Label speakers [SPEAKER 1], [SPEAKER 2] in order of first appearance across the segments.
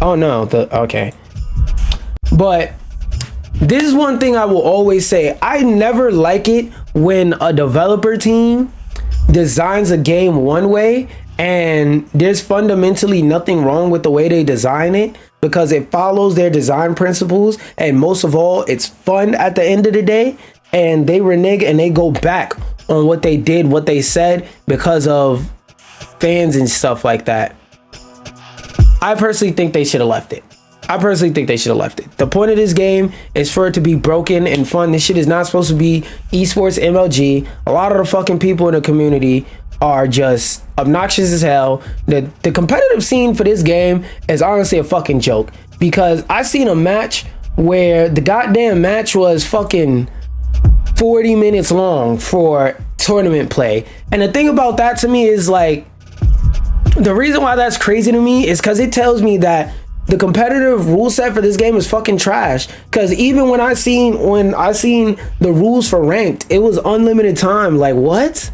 [SPEAKER 1] Oh no, okay. But this is one thing I will always say. I never like it when a developer team designs a game one way and there's fundamentally nothing wrong with the way they design it because it follows their design principles, and most of all, it's fun at the end of the day, and they renege and they go back on what they did, what they said, because of fans and stuff like that. I personally think they should have left it. The point of this game is for it to be broken and fun. This shit is not supposed to be esports MLG. A lot of the fucking people in the community are just obnoxious as hell. The competitive scene for this game is honestly a fucking joke, because I seen a match where the goddamn match was fucking 40 minutes long for tournament play. And the thing about that to me is like, the reason why that's crazy to me is because it tells me that the competitive rule set for this game is fucking trash. Because even when I seen the rules for ranked, it was unlimited time. Like what?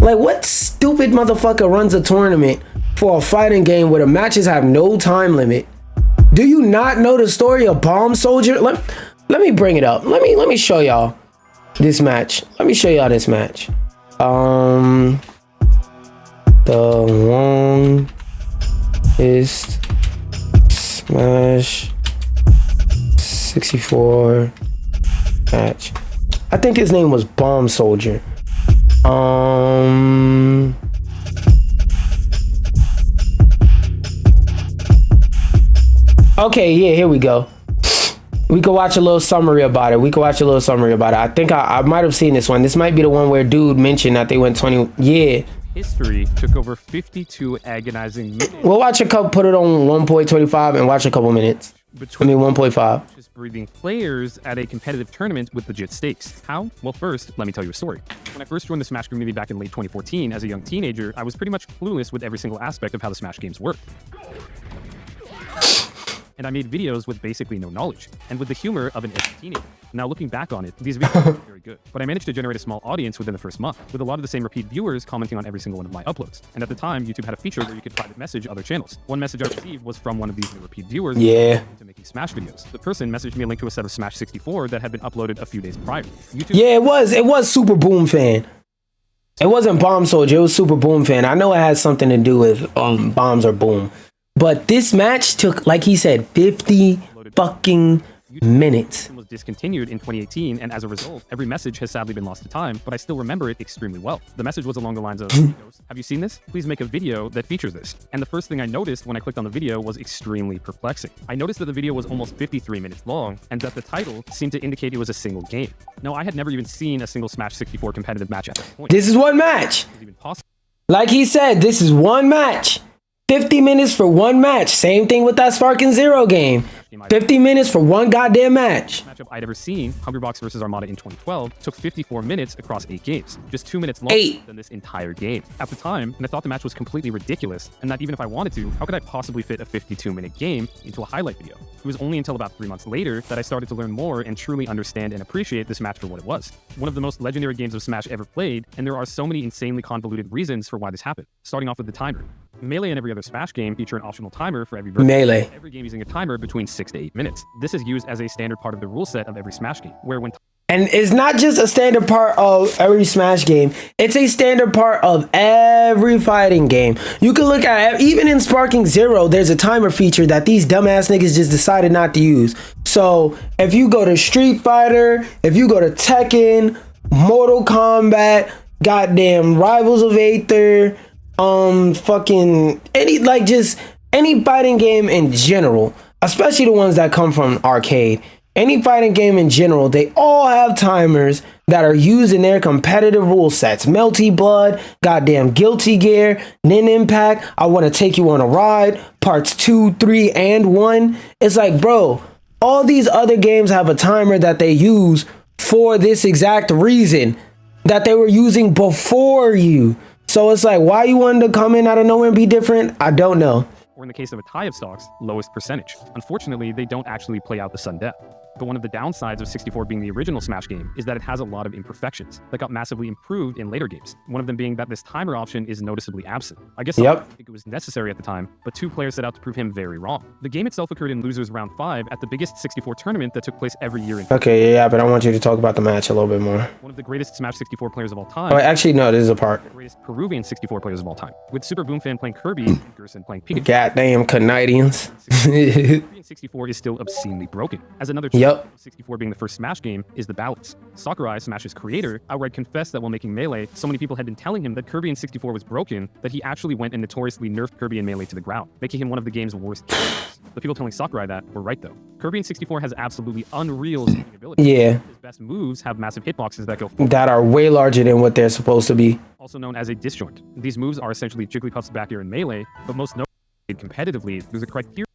[SPEAKER 1] Like what stupid motherfucker runs a tournament for a fighting game where the matches have no time limit? Do you not know the story of Bomb Soldier? Let me bring it up. Let me show y'all this match. The longest Smash 64 match. I think his name was Bomb Soldier. Okay, yeah, here we go. We could watch a little summary about it. I think I might have seen this one. This might be the one where dude mentioned that they went 20. Yeah.
[SPEAKER 2] History took over 52 agonizing minutes.
[SPEAKER 1] We'll watch a couple, put it on 1.25 and watch a couple minutes. Between 1.5.
[SPEAKER 2] Just breathing players at a competitive tournament with legit stakes. How? Well, first, let me tell you a story. When I first joined the Smash community back in late 2014 as a young teenager, I was pretty much clueless with every single aspect of how the Smash games worked. And I made videos with basically no knowledge, and with the humor of an edgy teenager. Now looking back on it, these videos were very good, but I managed to generate a small audience within the first month, with a lot of the same repeat viewers commenting on every single one of my uploads. And at the time, YouTube had a feature where you could private message other channels. One message I received was from one of these new repeat viewers into making Smash videos. The person messaged me a link to a set of Smash 64 that had been uploaded a few days prior. YouTube
[SPEAKER 1] it was Super Boom Fan. It wasn't Bomb Soldier, it was Super Boom Fan. I know it has something to do with bombs or boom. But this match took, like he said, 50 fucking minutes.
[SPEAKER 2] Was discontinued in 2018, and as a result, every message has sadly been lost to time, but I still remember it extremely well. The message was along the lines of, have you seen this? Please make a video that features this. And the first thing I noticed when I clicked on the video was extremely perplexing. I noticed that the video was almost 53 minutes long, and that the title seemed to indicate it was a single game. Now, I had never even seen a single Smash 64 competitive match at that point.
[SPEAKER 1] This is one match. Like he said, this is one match. 50 minutes for one match. Same thing with that Sparking Zero game. 50 minutes for one goddamn match.
[SPEAKER 2] Matchup I'd ever seen, Hungrybox versus Armada in 2012, took 54 minutes across 8 games. Just 2 minutes longer than this entire game. At the time, and I thought the match was completely ridiculous, and that even if I wanted to, how could I possibly fit a 52-minute game into a highlight video? It was only until about 3 months later that I started to learn more and truly understand and appreciate this match for what it was. One of the most legendary games of Smash ever played, and there are so many insanely convoluted reasons for why this happened. Starting off with the timer. Melee and every other Smash game feature an optional timer for every version.
[SPEAKER 1] Melee.
[SPEAKER 2] Every game using a timer between 6 to 8 minutes. This is used as a standard part of the rule set of every Smash game, where when
[SPEAKER 1] and it's not just a standard part of every Smash game, it's a standard part of every fighting game. You can look at it, even in Sparking Zero, there's a timer feature that these dumbass niggas just decided not to use. So if you go to Street Fighter, if you go to Tekken, Mortal Kombat, goddamn Rivals of Aether, fucking any fighting game in general, especially the ones that come from arcade, any fighting game in general, they all have timers that are used in their competitive rule sets. Melty Blood, goddamn Guilty Gear, Nin Impact, I Want to Take You on a Ride, parts 2, 3, and 1. It's like, bro, all these other games have a timer that they use for this exact reason that they were using before you. So it's like, why you wanted to come in out of nowhere and be different? I don't know.
[SPEAKER 2] Or in the case of a tie of stocks, lowest percentage. Unfortunately, they don't actually play out the sudden death. But one of the downsides of 64 being the original Smash game is that it has a lot of imperfections that got massively improved in later games. One of them being that this timer option is noticeably absent. I guess I didn't think it was necessary at the time, but 2 players set out to prove him very wrong. The game itself occurred in Losers Round 5 at the biggest 64 tournament that took place every year in
[SPEAKER 1] Okay, yeah, but I want you to talk about the match a little bit more.
[SPEAKER 2] One of the greatest Smash 64 players of all time.
[SPEAKER 1] Oh, actually, no, this is a part.
[SPEAKER 2] The greatest Peruvian 64 players of all time, with Super Boomfan playing Kirby and Gerson playing Pikachu.
[SPEAKER 1] Goddamn Canadians.
[SPEAKER 2] Peruvian 64 is still obscenely broken. As another 64 being the first Smash game is the balance. Sakurai, Smash's creator, outright confessed that while making Melee, so many people had been telling him that Kirby in 64 was broken that he actually went and notoriously nerfed Kirby in Melee to the ground, making him one of the game's worst characters. The people telling Sakurai that were right though. Kirby in 64 has absolutely unreal shooting ability.
[SPEAKER 1] Yeah.
[SPEAKER 2] His best moves have massive hitboxes that go forward.
[SPEAKER 1] That are way larger than what they're supposed to be.
[SPEAKER 2] Also known as a disjoint. These moves are essentially Jigglypuff's back air in Melee, but most notably competitively, there's a criteria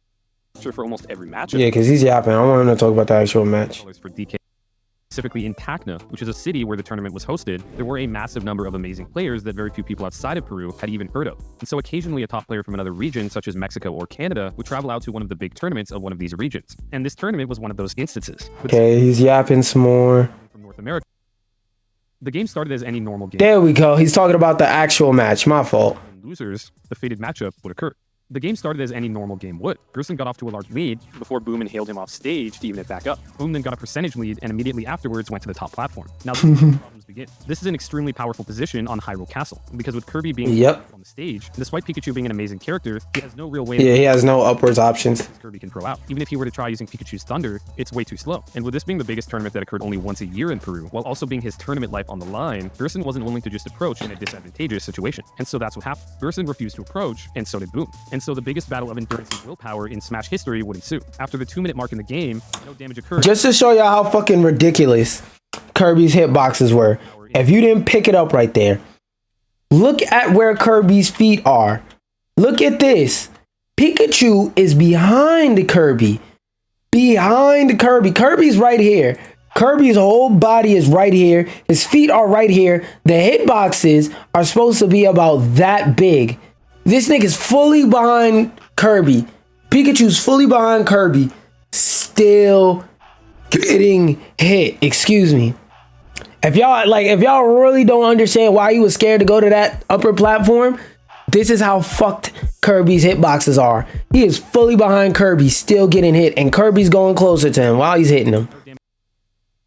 [SPEAKER 2] for almost every matchup.
[SPEAKER 1] Yeah, because he's yapping. I want him to talk about the actual match.
[SPEAKER 2] For DK. Specifically in Tacna, which is a city where the tournament was hosted, there were a massive number of amazing players that very few people outside of Peru had even heard of. And so occasionally a top player from another region, such as Mexico or Canada, would travel out to one of the big tournaments of one of these regions. And this tournament was one of those instances.
[SPEAKER 1] Okay, he's yapping some more.
[SPEAKER 2] From North America. The game started as any normal game.
[SPEAKER 1] There we go. He's talking about the actual match. My fault.
[SPEAKER 2] In Losers, the fated matchup would occur. The game started as any normal game would. Gerson got off to a large lead before Boom inhaled him off stage to even it back up. Boom then got a percentage lead and immediately afterwards went to the top platform. Now this is where the problems begin. This is an extremely powerful position on Hyrule Castle because with Kirby being on the stage, and despite Pikachu being an amazing character, he has no real way
[SPEAKER 1] he has no upwards options.
[SPEAKER 2] Kirby can throw out. Even if he were to try using Pikachu's Thunder, it's way too slow. And with this being the biggest tournament that occurred only once a year in Peru, while also being his tournament life on the line, Gerson wasn't willing to just approach in a disadvantageous situation. And so that's what happened. Gerson refused to approach, and so did Boom. And so the biggest battle of endurance and willpower in Smash history would ensue. After the 2-minute mark in the game, no damage occurred.
[SPEAKER 1] Just to show y'all how fucking ridiculous Kirby's hitboxes were. If you didn't pick it up right there, look at where Kirby's feet are. Look at this. Pikachu is behind Kirby. Behind Kirby. Kirby's right here. Kirby's whole body is right here. His feet are right here. The hitboxes are supposed to be about that big. This nigga's fully behind Kirby. Pikachu's fully behind Kirby. Still getting hit. Excuse me. If y'all really don't understand why he was scared to go to that upper platform, this is how fucked Kirby's hitboxes are. He is fully behind Kirby, still getting hit, and Kirby's going closer to him while he's hitting him.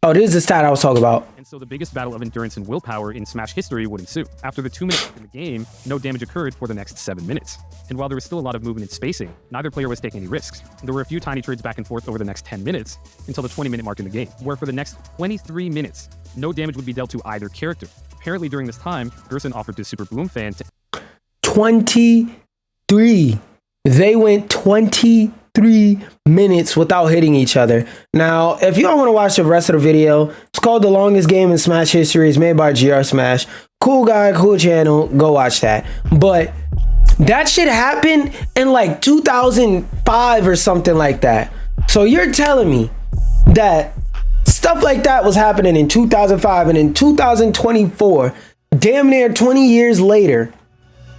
[SPEAKER 1] Oh, this is the stat I was talking about.
[SPEAKER 2] And so the biggest battle of endurance and willpower in Smash history would ensue. After the 2 minutes in the game, no damage occurred for the next 7 minutes. And while there was still a lot of movement and spacing, neither player was taking any risks. There were a few tiny trades back and forth over the next 10 minutes until the 20-minute mark in the game, where for the next 23 minutes, no damage would be dealt to either character. Apparently during this time, Gerson offered to Super Boomfan to
[SPEAKER 1] 23. They went 23 minutes without hitting each other. Now, if y'all want to watch the rest of the video, it's called The Longest Game in Smash History. It's made by GR Smash. Cool guy, cool channel. Go watch that. But that shit happened in like 2005 or something like that. So you're telling me that stuff like that was happening in 2005, and in 2024, damn near 20 years later,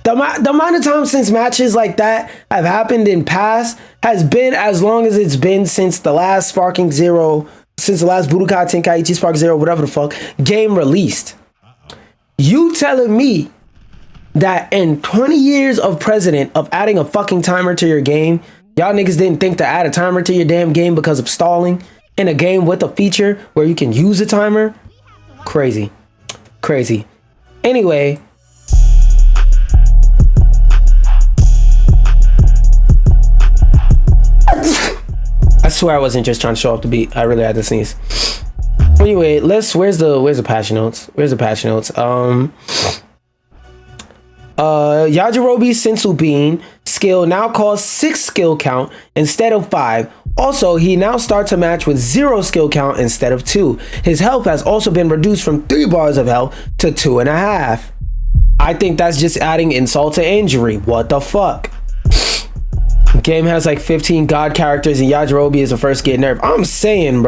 [SPEAKER 1] the amount of time since matches like that have happened in past has been as long as it's been since the last Sparking Zero, since the last Budokai Tenkaichi Spark Zero, whatever the fuck, game released. You telling me that in 20 years of precedent of adding a fucking timer to your game, y'all niggas didn't think to add a timer to your damn game because of stalling in a game with a feature where you can use a timer? Crazy. Crazy. Anyway, I swear I wasn't just trying to show off the beat. I really had to sneeze. Anyway, where's the patch notes? Where's the patch notes? Yajirobe Sensu Bean skill now costs 6 skill count instead of 5. Also, he now starts a match with 0 skill count instead of 2. His health has also been reduced from 3 bars of health to 2.5. I think that's just adding insult to injury. What the fuck? Game has like 15 god characters and Yajirobe is the first to get nerfed. I'm saying,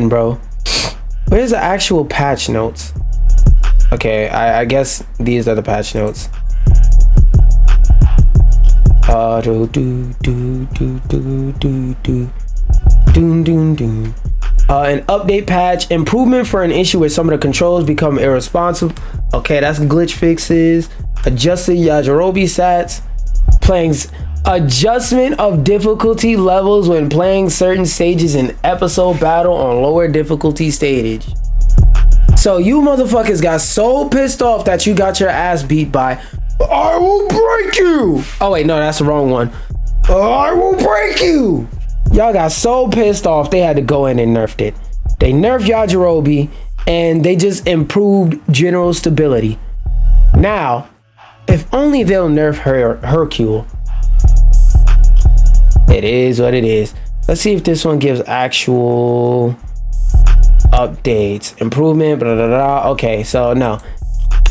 [SPEAKER 1] bro. Where's the actual patch notes? Okay, I guess these are the patch notes. Doom, doom, doom. An update patch. Improvement for an issue where some of the controls become irresponsible. Okay, that's glitch fixes. Adjusted Yajirobe stats. Adjustment of difficulty levels when playing certain stages in episode battle on lower difficulty stage. So you motherfuckers got so pissed off that you got your ass beat by I will break you. Oh wait, no, that's the wrong one. I will break you. Y'all got so pissed off they had to go in and nerfed it. They nerfed Yajirobe and they just improved general stability. Now, if only they'll nerf Hercule. It is what it is. Let's see if this one gives actual updates. Improvement, blah, blah, blah. Okay, so no.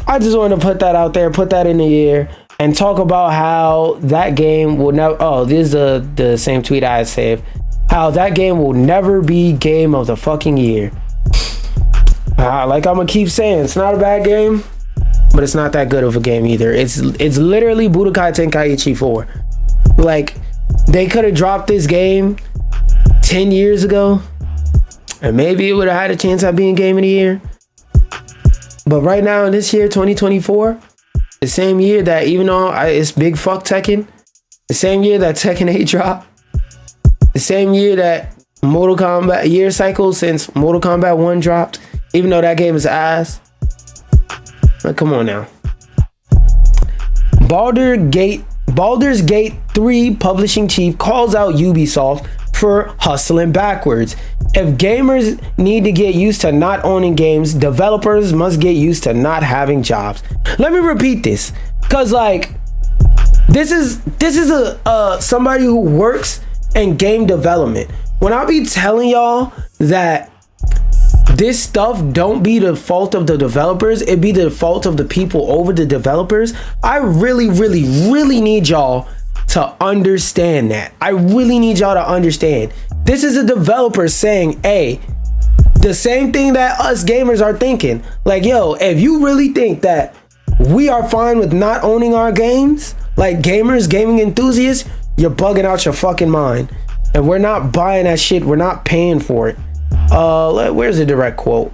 [SPEAKER 1] I just wanted to put that out there, put that in the air, and talk about how that game will never... Oh, this is the same tweet I had saved. How that game will never be game of the fucking year. Like I'm gonna keep saying, it's not a bad game, but it's not that good of a game either. It's literally Budokai Tenkaichi 4. Like, they could have dropped this game 10 years ago, and maybe it would have had a chance at being game of the year. But right now, in this year, 2024, the same year that, even though it's big fuck Tekken, the same year that Tekken 8 dropped, the same year that Mortal Kombat, year cycle since Mortal Kombat 1 dropped, even though that game is ass. Like, come on now. Baldur's Gate 3 publishing chief calls out Ubisoft for hustling backwards. If gamers need to get used to not owning games, developers must get used to not having jobs. Let me repeat this, because like this is a somebody who works in game development. When I be telling y'all that this stuff don't be the fault of the developers, it be the fault of the people over the developers, I really need y'all to understand that. I really need y'all to understand. This is a developer saying, hey, the same thing that us gamers are thinking. Like, yo, if you really think that we are fine with not owning our games, like gamers, gaming enthusiasts, you're bugging out your fucking mind. And we're not buying that shit. We're not paying for it. Where's the direct quote?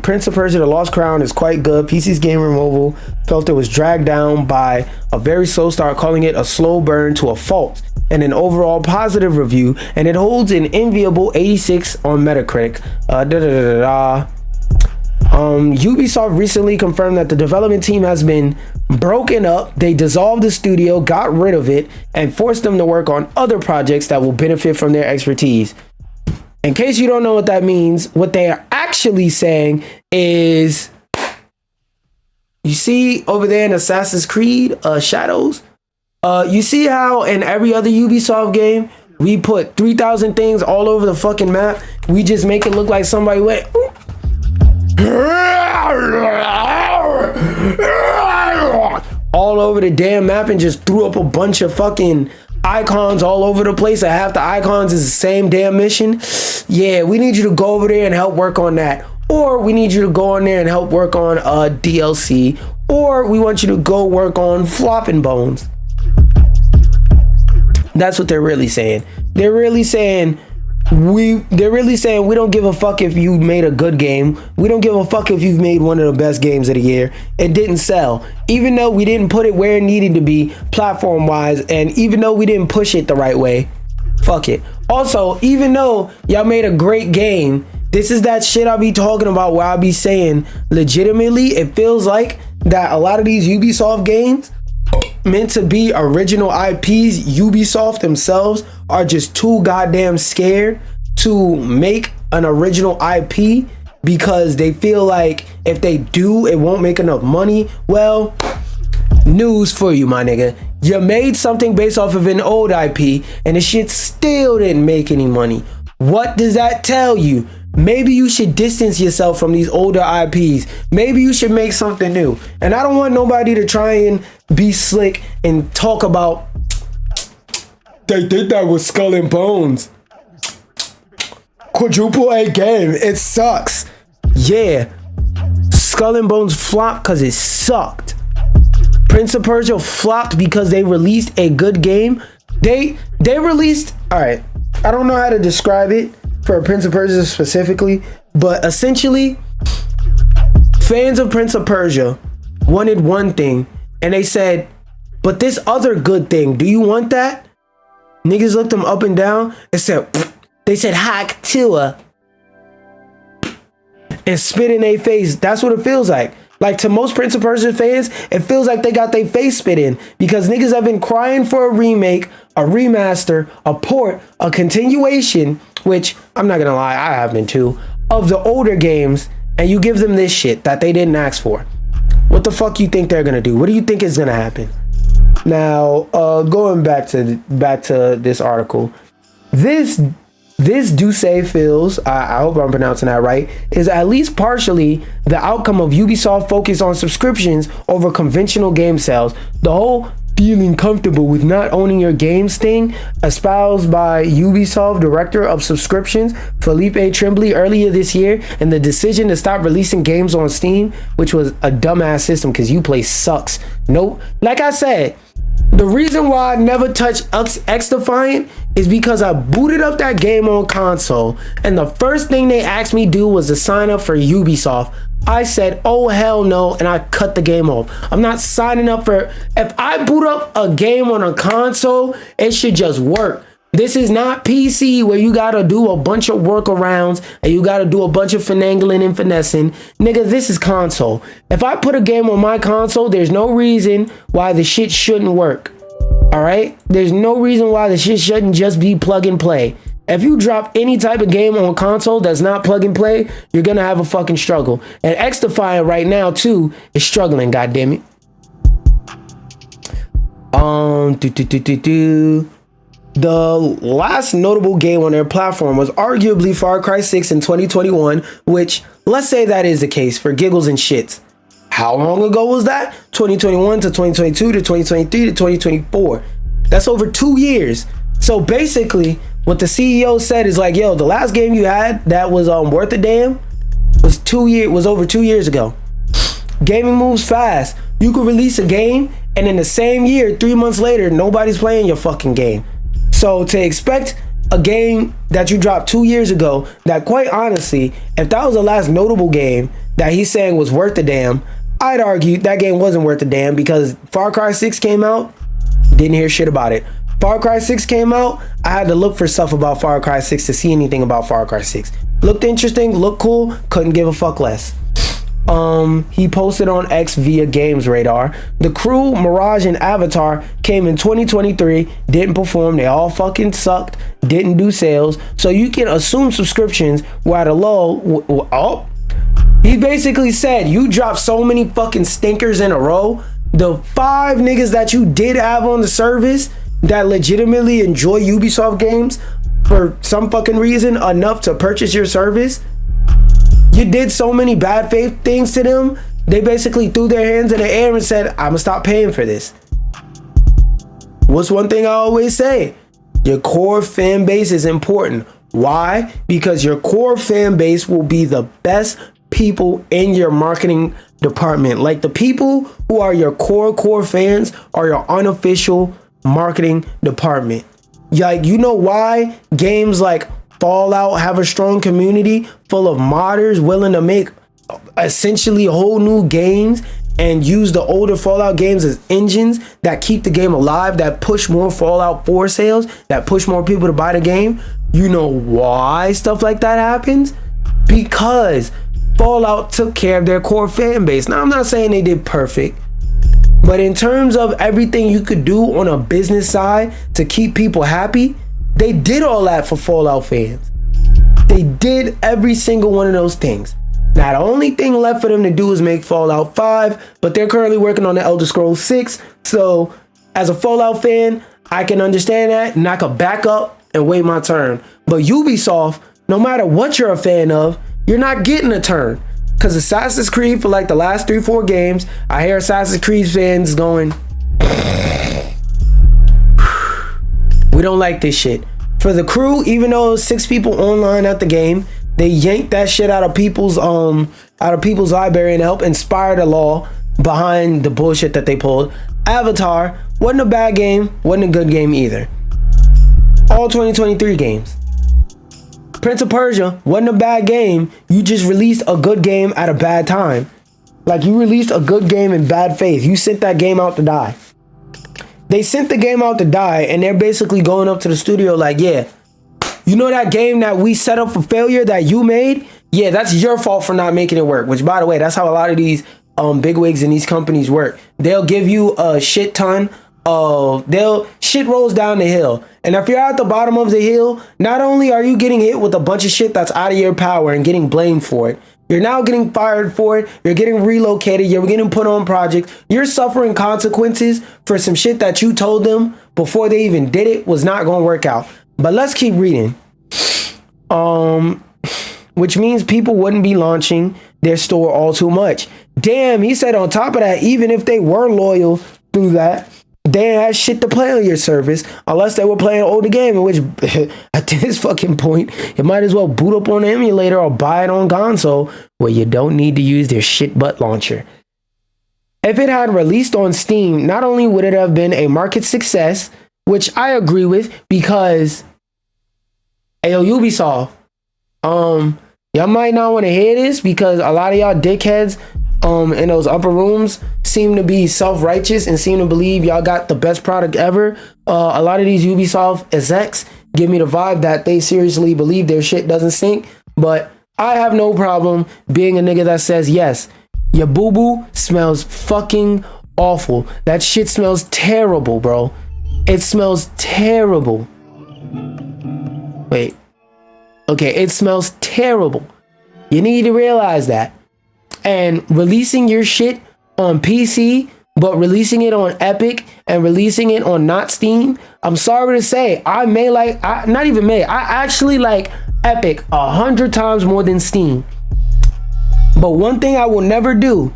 [SPEAKER 1] Prince of Persia: The Lost Crown is quite good. PC's Gamer Mobile felt it was dragged down by a very slow start, calling it a slow burn to a fault, and an overall positive review, and it holds an enviable 86 on Metacritic. Ubisoft recently confirmed that the development team has been broken up. They dissolved the studio, got rid of it, and forced them to work on other projects that will benefit from their expertise. In case you don't know what that means, what they are actually saying is, you see over there in Assassin's Creed Shadows, you see how in every other Ubisoft game, we put 3,000 things all over the fucking map. We just make it look like somebody went all over the damn map and just threw up a bunch of fucking icons all over the place, and half the icons is the same damn mission. Yeah, we need you to go over there and help work on that, or we need you to go on there and help work on DLC, or we want you to go work on flopping bones. That's what they're really saying. They're really saying we don't give a fuck if you made a good game. We don't give a fuck if you've made one of the best games of the year. It didn't sell, even though we didn't put it where it needed to be platform wise, and even though we didn't push it the right way. Fuck it. Also, even though y'all made a great game, this is that shit I be talking about where I be saying legitimately it feels like that a lot of these Ubisoft games meant to be original IPs, Ubisoft themselves are just too goddamn scared to make an original IP because they feel like if they do, it won't make enough money. Well, news for you, my nigga. You made something based off of an old IP and the shit still didn't make any money. What does that tell you? Maybe you should distance yourself from these older IPs. Maybe you should make something new. And I don't want nobody to try and be slick and talk about they did that with Skull and Bones. Quadruple A game. It sucks. Yeah. Skull and Bones flopped because it sucked. Prince of Persia flopped because they released a good game. They released, all right, I don't know how to describe it for Prince of Persia specifically, but essentially, fans of Prince of Persia wanted one thing, and they said, but this other good thing, do you want that? Niggas looked them up and down and said, they said, hack Tua, and spit in their face. That's what it feels like. Like, to most Prince of Persia fans, it feels like they got their face spit in, because niggas have been crying for a remake, a remaster, a port, a continuation, which I'm not gonna lie, I have been too, of the older games, and you give them this shit that they didn't ask for. What the fuck you think they're gonna do? What do you think is gonna happen? Now, going back to this article, this Duce feels, I hope I'm pronouncing that right, is at least partially the outcome of Ubisoft focus on subscriptions over conventional game sales. The whole feeling comfortable with not owning your games thing, espoused by Ubisoft director of subscriptions Philippe Tremblay earlier this year, and the decision to stop releasing games on Steam, which was a dumbass system because Uplay sucks. Nope. Like I said, the reason why I never touched X-Defiant is because I booted up that game on console, and the first thing they asked me to do was to sign up for Ubisoft. I said, oh hell no, and I cut the game off. I'm not signing up for, if I boot up a game on a console, it should just work. This is not PC where you gotta do a bunch of workarounds and you gotta do a bunch of finagling and finessing. Nigga, this is console. If I put a game on my console, there's no reason why the shit shouldn't work. All right? There's no reason why the shit shouldn't just be plug and play. If you drop any type of game on console that's not plug and play, you're gonna have a fucking struggle. And X-Defiant right now too is struggling, goddammit. The last notable game on their platform was arguably Far Cry 6 in 2021, which, let's say that is the case for giggles and shits. How long ago was that? 2021 to 2022 to 2023 to 2024. That's over 2 years. So basically, what the CEO said is like, yo, the last game you had that was worth a damn was over 2 years ago. Gaming moves fast. You could release a game, and in the same year, 3 months later, nobody's playing your fucking game. So to expect a game that you dropped 2 years ago, that quite honestly, if that was the last notable game that he's saying was worth a damn, I'd argue that game wasn't worth a damn, because Far Cry 6 came out, didn't hear shit about it. Far Cry 6 came out, I had to look for stuff about Far Cry 6 to see anything about Far Cry 6. Looked interesting, looked cool, couldn't give a fuck less. He posted on X via Games Radar. The Crew, Mirage, and Avatar came in 2023, didn't perform, they all fucking sucked, didn't do sales, so you can assume subscriptions were at a low. He basically said, you dropped so many fucking stinkers in a row, the 5 niggas that you did have on the service that legitimately enjoy Ubisoft games for some fucking reason enough to purchase your service, you did so many bad faith things to them, they basically threw their hands in the air and said, I'm gonna stop paying for this. What's one thing I always say? Your core fan base is important. Why? Because your core fan base will be the best people in your marketing department. Like, the people who are your core fans are your unofficial marketing department. Like, you know why games like Fallout have a strong community full of modders willing to make essentially whole new games and use the older Fallout games as engines that keep the game alive, that push more Fallout 4 sales, that push more people to buy the game? You know why stuff like that happens? Because Fallout took care of their core fan base. Now, I'm not saying they did perfect, but in terms of everything you could do on a business side to keep people happy, they did all that for Fallout fans. They did every single one of those things. Now, the only thing left for them to do is make Fallout 5, but they're currently working on the Elder Scrolls 6. So as a Fallout fan, I can understand that, and I could back up and wait my turn. But Ubisoft, no matter what you're a fan of, you're not getting a turn. Because Assassin's Creed, for like the last 3-4 games, I hear Assassin's Creed fans going, we don't like this shit. For the Crew, even though it was 6 people online at the game, they yanked that shit out of people's library and helped inspire the law behind the bullshit that they pulled. Avatar wasn't a bad game, wasn't a good game either. all 2023 games. Prince of Persia wasn't a bad game. You just released a good game at a bad time. Like, you released a good game in bad faith. You sent that game out to die. They sent the game out to die, and they're basically going up to the studio like, yeah, you know that game that we set up for failure that you made? Yeah, that's your fault for not making it work. Which, by the way, that's how a lot of these bigwigs in these companies work. They'll give you a shit ton of, shit rolls down the hill. And if you're at the bottom of the hill, not only are you getting hit with a bunch of shit that's out of your power and getting blamed for it, you're now getting fired for it. You're getting relocated. You're getting put on projects. You're suffering consequences for some shit that you told them before they even did it was not going to work out. But let's keep reading. Which means people wouldn't be launching their store all too much. Damn, he said on top of that, even if they were loyal through that, they didn't have shit to play on your service unless they were playing an older game, in which at this fucking point, you might as well boot up on an emulator or buy it on console where you don't need to use their shit butt launcher. If it had released on Steam, not only would it have been a market success, which I agree with because, ayo, Ubisoft, y'all might not want to hear this because a lot of y'all dickheads in those upper rooms seem to be self-righteous and seem to believe y'all got the best product ever. A lot of these Ubisoft execs give me the vibe that they seriously believe their shit doesn't stink. But I have no problem being a nigga that says, yes, your boo-boo smells fucking awful. That shit smells terrible, bro. It smells terrible. Wait. Okay, it smells terrible. You need to realize that. And releasing your shit on PC, but releasing it on Epic and releasing it on not Steam, I'm sorry to say, I actually like Epic 100 times more than Steam. But one thing I will never do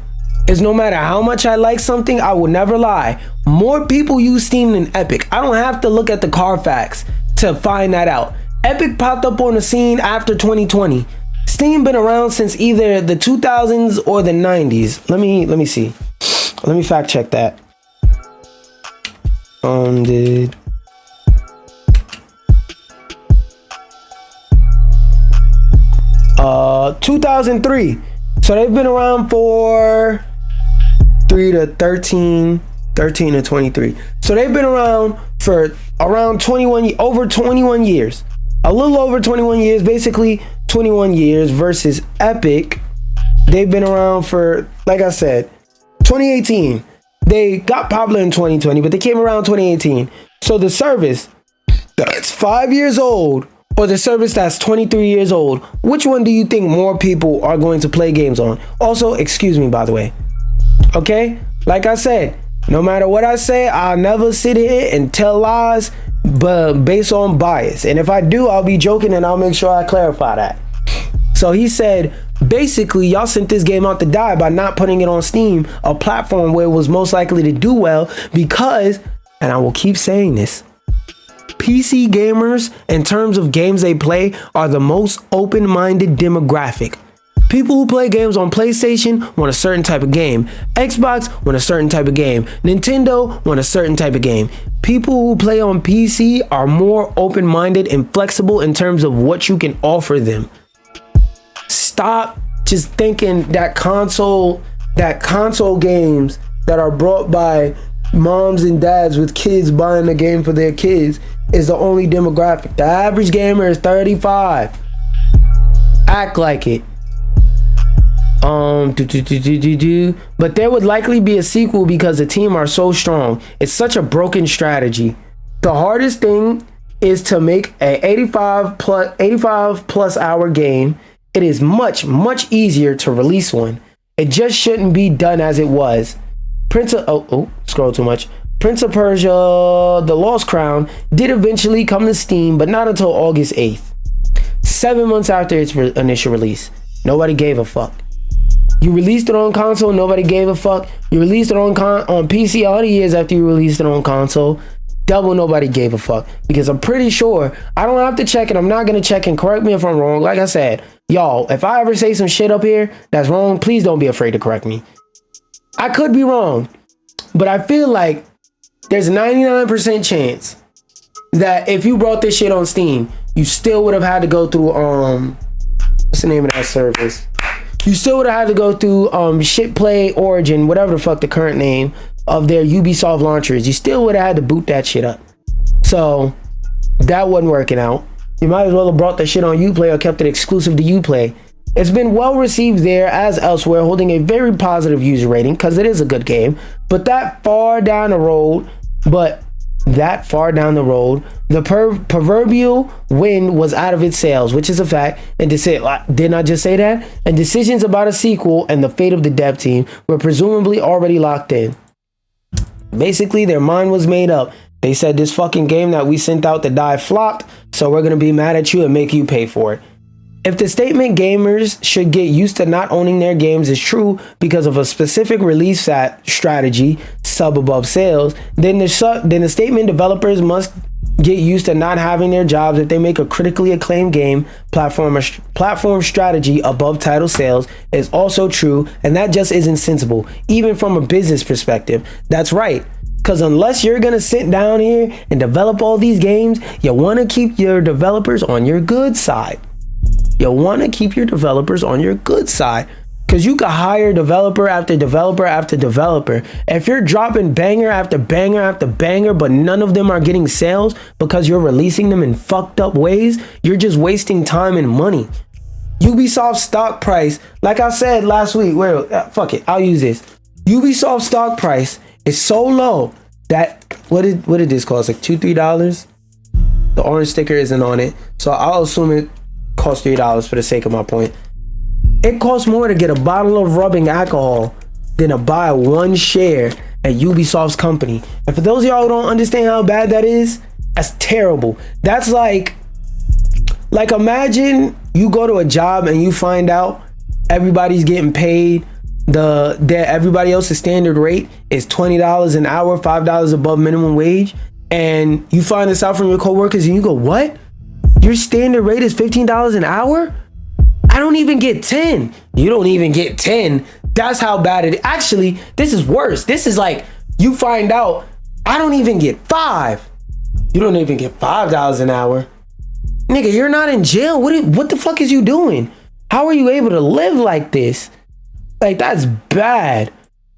[SPEAKER 1] is, no matter how much I like something, I will never lie. More people use Steam than Epic. I don't have to look at the Carfax to find that out. Epic popped up on the scene after 2020. Steam been around since either the 2000s or the 90s. Let me see. Let me fact check that. 2003. So they've been around for 3 to 13 to 23. So they've been around for around over 21 years. A little over 21 years, basically 21 years versus Epic. They've been around for, like I said, 2018. They got popular in 2020, but they came around 2018. So the service that's 5 years old or the service that's 23 years old, which one do you think more people are going to play games on? Also, excuse me, by the way. Okay? Like I said, no matter what I say, I'll never sit here and tell lies, but based on bias. And if I do, I'll be joking and I'll make sure I clarify that. So he said, basically, y'all sent this game out to die by not putting it on Steam, a platform where it was most likely to do well because, and I will keep saying this, PC gamers, in terms of games they play, are the most open-minded demographic. People who play games on PlayStation want a certain type of game. Xbox want a certain type of game. Nintendo want a certain type of game. People who play on PC are more open-minded and flexible in terms of what you can offer them. Stop just thinking that console games that are brought by moms and dads with kids buying the game for their kids is the only demographic. The average gamer is 35. Act like it. But there would likely be a sequel because the team are so strong. It's such a broken strategy. The hardest thing is to make a 85 plus hour game. It is much easier to release one. It just shouldn't be done as it was. Prince of Persia, The Lost Crown did eventually come to Steam, but not until August 8th. 7 months after its initial release. Nobody gave a fuck. You released it on console, nobody gave a fuck. You released it on PC 100 years after you released it on console. Double nobody gave a fuck. Because I'm pretty sure, I don't have to check it, I'm not going to check, and correct me if I'm wrong. Like I said, y'all, if I ever say some shit up here that's wrong, please don't be afraid to correct me. I could be wrong, but I feel like there's a 99% chance that if you brought this shit on Steam, you still would have had to go through what's the name of that service? You still would have had to go through Shitplay Origin, whatever the fuck the current name of their Ubisoft launcher is. You still would have had to boot that shit up. So that wasn't working out. You might as well have brought the shit on Uplay or kept it exclusive to Uplay. It's been well received there as elsewhere, holding a very positive user rating because it is a good game. But that far down the road, the proverbial wind was out of its sails, which is a fact. And didn't I just say that? And decisions about a sequel and the fate of the dev team were presumably already locked in. Basically, their mind was made up. They said this fucking game that we sent out to die flopped, so we're gonna be mad at you and make you pay for it. If the statement gamers should get used to not owning their games is true because of a specific release strategy, sub above sales, then the statement developers must get used to not having their jobs if they make a critically acclaimed game platform strategy above title sales is also true, and that just isn't sensible, even from a business perspective. That's right. Because unless you're going to sit down here and develop all these games, you want to keep your developers on your good side. Because you can hire developer after developer after developer. If you're dropping banger after banger after banger, but none of them are getting sales because you're releasing them in fucked up ways, you're just wasting time and money. Ubisoft stock price, like I said last week, fuck it, I'll use this. Ubisoft stock price is so low that what did this cost? Like $2-3? The orange sticker isn't on it, so I'll assume it costs $3 for the sake of my point. It costs more to get a bottle of rubbing alcohol than to buy one share at Ubisoft's company. And for those of y'all who don't understand how bad that is, that's terrible. That's like imagine you go to a job and you find out everybody's getting paid everybody else's standard rate is $20 an hour, $5 above minimum wage, and you find this out from your coworkers and you go, what? Your standard rate is $15 an hour? I don't even get 10. You don't even get 10. That's how bad it is. Actually, this is worse. This is like you find out I don't even get 5. You don't even get $5 an hour. Nigga, you're not in jail. What the fuck is you doing? How are you able to live like this? Like, that's bad.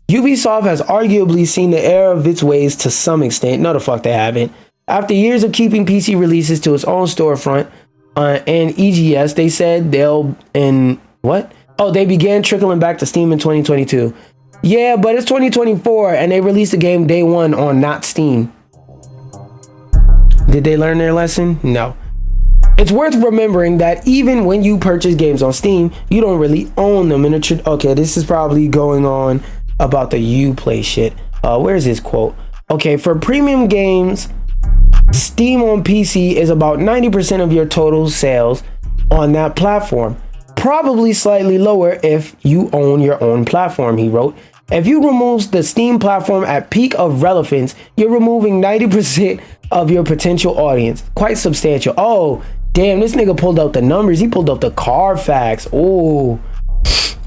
[SPEAKER 1] Ubisoft has arguably seen the error of its ways to some extent. No, the fuck they haven't. After years of keeping PC releases to its own storefront and EGS, they said they began trickling back to Steam in 2022. Yeah, but it's 2024 and they released the game day one on not Steam. Did they learn their lesson? No. It's worth remembering that even when you purchase games on Steam, you don't really own them in a okay, this is probably going on about the Uplay shit. Where's his quote? Okay, for premium games, Steam on PC is about 90% of your total sales on that platform. Probably slightly lower if you own your own platform, he wrote. If you remove the Steam platform at peak of relevance, you're removing 90% of your potential audience. Quite substantial. Oh, damn, this nigga pulled out the numbers. He pulled up the Carfax. Oh,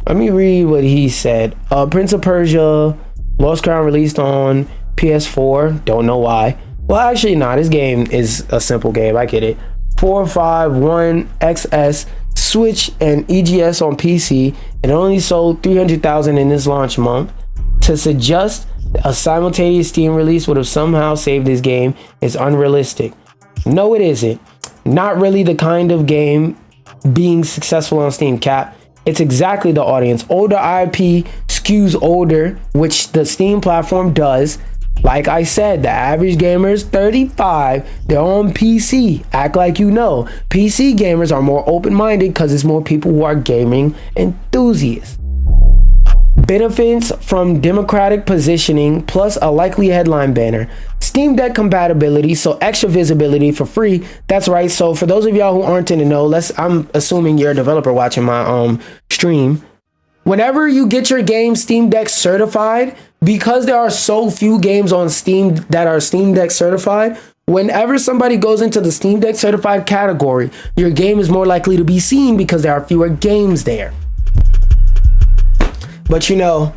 [SPEAKER 1] let me read what he said. Prince of Persia, Lost Crown released on PS4. Don't know why. Well, actually, this game is a simple game. I get it. 451 XS, Switch, and EGS on PC. It only sold 300,000 in this launch month. To suggest a simultaneous Steam release would have somehow saved this game is unrealistic. No, it isn't. Not really the kind of game being successful on Steam, Cap. It's exactly the audience. Older IP skews older, which the Steam platform does. Like I said, the average gamer is 35. They're on PC. Act like you know. PC gamers are more open-minded because it's more people who are gaming enthusiasts. Benefits from democratic positioning plus a likely headline banner. Steam Deck compatibility, so extra visibility for free. That's right. So for those of y'all who aren't in the know, I'm assuming you're a developer watching my stream. Whenever you get your game Steam Deck certified, because there are so few games on Steam that are Steam Deck certified, whenever somebody goes into the Steam Deck certified category, your game is more likely to be seen because there are fewer games there. But you know,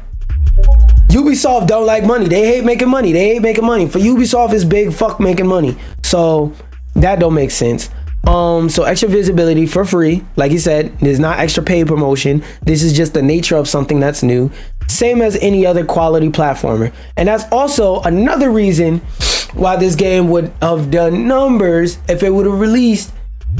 [SPEAKER 1] Ubisoft don't like money. They hate making money. For Ubisoft, it's big fuck making money. So that don't make sense. So extra visibility for free, like you said, there's not extra paid promotion. This is just the nature of something that's new, same as any other quality platformer. And that's also another reason why this game would have done numbers if it would have released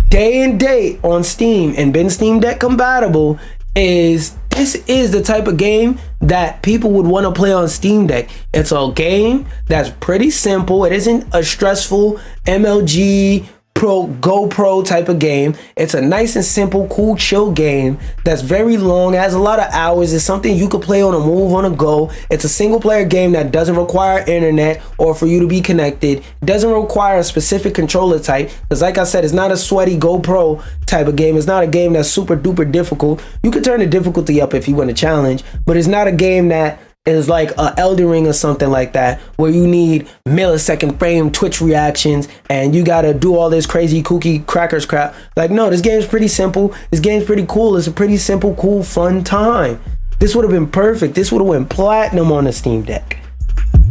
[SPEAKER 1] day and date on Steam and been Steam Deck compatible. This is the type of game that people would want to play on Steam Deck. It's a game that's pretty simple. It isn't a stressful MLG GoPro type of game. It's a nice and simple, cool, chill game that's very long, has a lot of hours. It's something you could play on a move, on a go. It's a single player game that doesn't require internet or for you to be connected. It doesn't require a specific controller type, because like I said, it's not a sweaty GoPro type of game. It's not a game that's super duper difficult. You could turn the difficulty up if you want a challenge, but it's not a game that is like a Elden Ring or something like that, where you need millisecond frame Twitch reactions and you gotta do all this crazy kooky crackers crap. Like, no, this game's pretty simple. This game's pretty cool. It's a pretty simple, cool, fun time. This would have been perfect. This would have went platinum on the Steam Deck.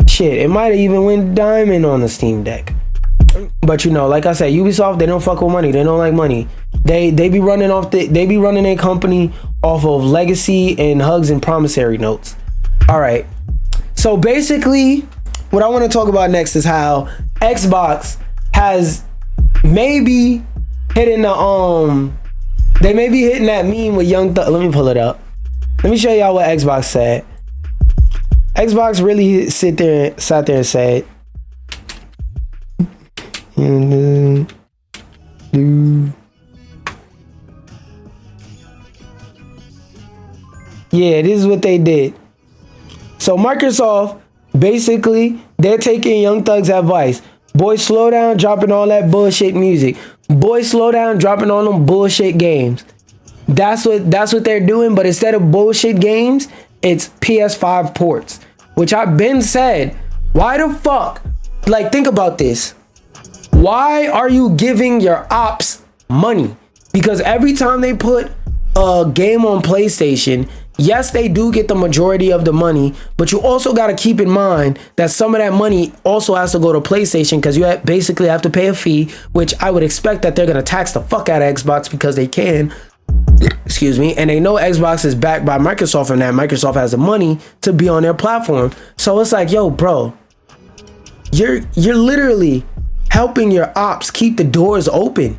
[SPEAKER 1] Shit, it might have even went diamond on the Steam Deck. But you know, like I said, Ubisoft, they don't fuck with money. They don't like money. They be running a company off of legacy and hugs and promissory notes. All right, so basically what I want to talk about next is how Xbox has maybe hitting the they may be hitting that meme with Young Thug. Let me pull it up. Let me show y'all what Xbox said. Xbox really sat there and said, yeah, this is what they did. So Microsoft, basically, they're taking Young Thug's advice. Boy, slow down, dropping all that bullshit music. Boy, slow down, dropping all them bullshit games. That's what they're doing. But instead of bullshit games, it's PS5 ports, which I've been said. Why the fuck? Like, think about this. Why are you giving your ops money? Because every time they put a game on PlayStation, yes, they do get the majority of the money, but you also got to keep in mind that some of that money also has to go to PlayStation, because you basically have to pay a fee, which I would expect that they're going to tax the fuck out of Xbox because they can. Excuse me. And they know Xbox is backed by Microsoft, and that Microsoft has the money to be on their platform. So it's like, yo, bro, you're literally helping your ops keep the doors open.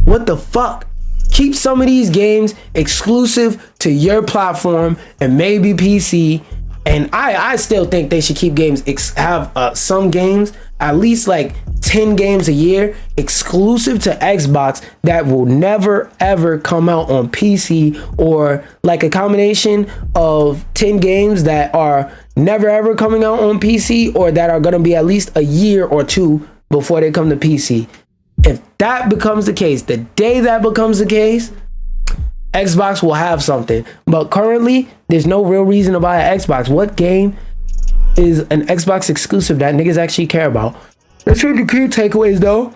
[SPEAKER 1] What the fuck? Keep some of these games exclusive to your platform and maybe PC. And I still think they should keep games, have some games, at least like 10 games a year exclusive to Xbox that will never ever come out on PC, or like a combination of 10 games that are never ever coming out on PC, or that are going to be at least a year or two before they come to PC. If that becomes the case, the day that becomes the case, Xbox will have something. But currently, there's no real reason to buy an Xbox. What game is an Xbox exclusive that niggas actually care about? Let's read the key takeaways though.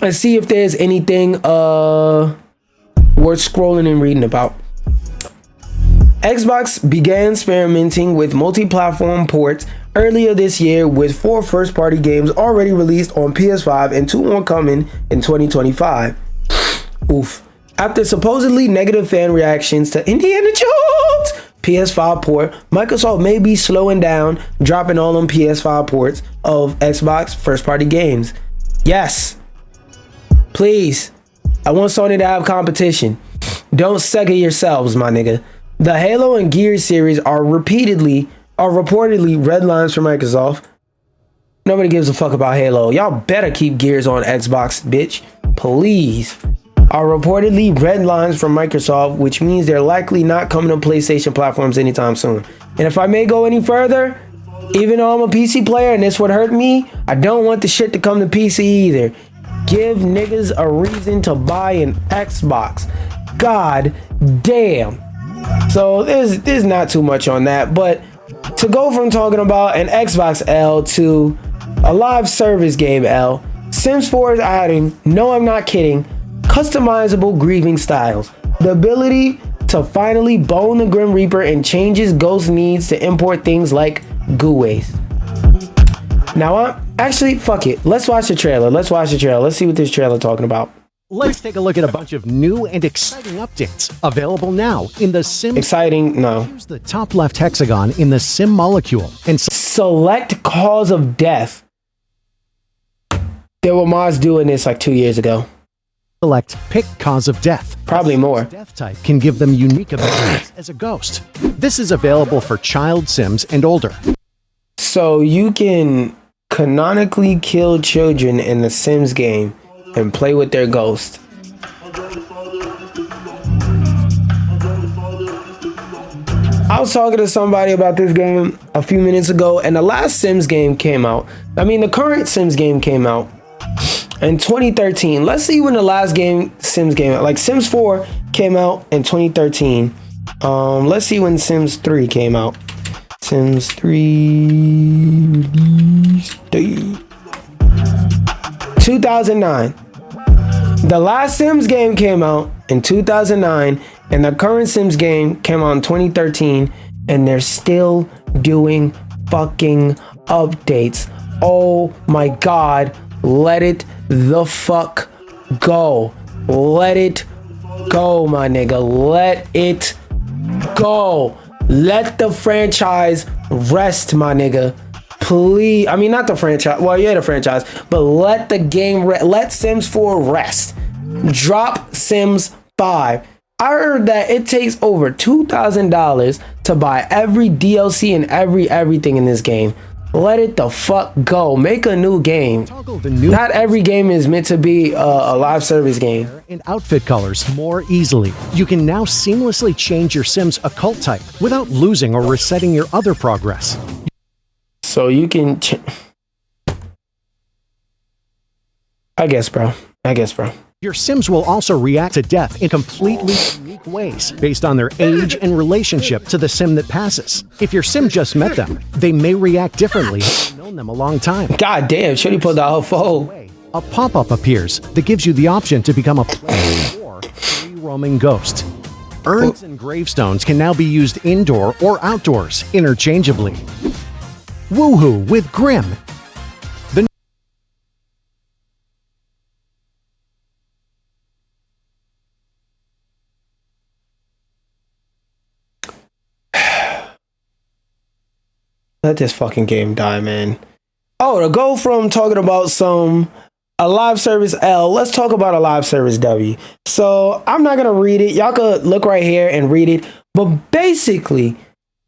[SPEAKER 1] Let's see if there's anything worth scrolling and reading about. Xbox began experimenting with multi-platform ports earlier this year, with 4 first-party games already released on PS5 and 2 more coming in 2025. Oof. After supposedly negative fan reactions to Indiana Jones PS5 port, Microsoft may be slowing down dropping all them PS5 ports of Xbox first-party games. Yes. Please. I want Sony to have competition. Don't Sega yourselves, my nigga. The Halo and Gears series are reportedly red lines for Microsoft. Nobody gives a fuck about Halo. Y'all better keep Gears on Xbox, bitch. Please. Are reportedly red lines from Microsoft, which means they're likely not coming to PlayStation platforms anytime soon. And if I may go any further, even though I'm a PC player and this would hurt me, I don't want the shit to come to PC either. Give niggas a reason to buy an Xbox. God damn. So there's not too much on that, but to go from talking about an Xbox L to a live service game L, Sims 4 is adding, no I'm not kidding, customizable grieving styles. The ability to finally bone the Grim Reaper and changes Ghost needs to import things like goo waste. Now Actually, fuck it. Let's watch the trailer. Let's watch the trailer. Let's see what this trailer talking about.
[SPEAKER 3] Let's take a look at a bunch of new and exciting updates available now in the Sim.
[SPEAKER 1] Exciting? No.
[SPEAKER 3] Use the top left hexagon in the Sim molecule and
[SPEAKER 1] select cause of death. There were mods doing this like 2 years ago.
[SPEAKER 3] select pick cause of death.
[SPEAKER 1] Probably more.
[SPEAKER 3] Death type can give them unique abilities as a ghost. This is available for child Sims and older.
[SPEAKER 1] So you can canonically kill children in the Sims game and play with their ghost. I was talking to somebody about this game a few minutes ago, and the last Sims game came out. I mean, the current Sims game came out in 2013. Let's see when the last Sims game out. Like Sims 4 came out in 2013. Let's see when Sims 3 came out. Sims 3 release date 2009. The last Sims game came out in 2009, and the current Sims game came out in 2013, and they're still doing fucking updates. Oh my god, let it the fuck go. Let it go, my nigga. Let it go. Let the franchise rest, my nigga. Please. I mean, not the franchise. Well, yeah, the franchise. But let the game let Sims 4 rest. Drop Sims 5. I heard that it takes over $2,000 to buy every DLC and everything in this game. Let it the fuck go. Make a new game. Not every game is meant to be a live service game.
[SPEAKER 3] And outfit colors more easily. You can now seamlessly change your Sim's occult type without losing or resetting your other progress.
[SPEAKER 1] So you can I guess, bro.
[SPEAKER 3] Your Sims will also react to death in completely unique ways based on their age and relationship to the Sim that passes. If your Sim just met them, they may react differently if you've known them a long time.
[SPEAKER 1] God damn, Shorty pulled out her phone.
[SPEAKER 3] A pop-up appears that gives you the option to become a player or free roaming ghost. Urns and gravestones can now be used indoor or outdoors interchangeably. Woohoo with Grim.
[SPEAKER 1] Let this fucking game die, man. Oh, to go from talking about a live service L, let's talk about a live service W. So I'm not gonna read it. Y'all could look right here and read it. But basically,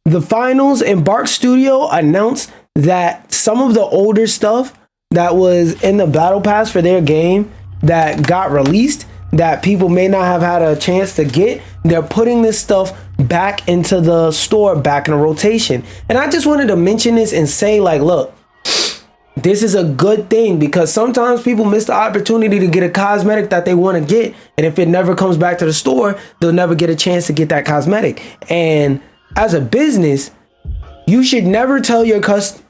[SPEAKER 1] the finals and Bark Studio announced that some of the older stuff that was in the battle pass for their game that got released, that people may not have had a chance to get, they're putting this stuff back into the store, back in a rotation. And I just wanted to mention this and say, like, look, this is a good thing, because sometimes people miss the opportunity to get a cosmetic that they want to get, and if it never comes back to the store, they'll never get a chance to get that cosmetic. And as a business, you should never tell your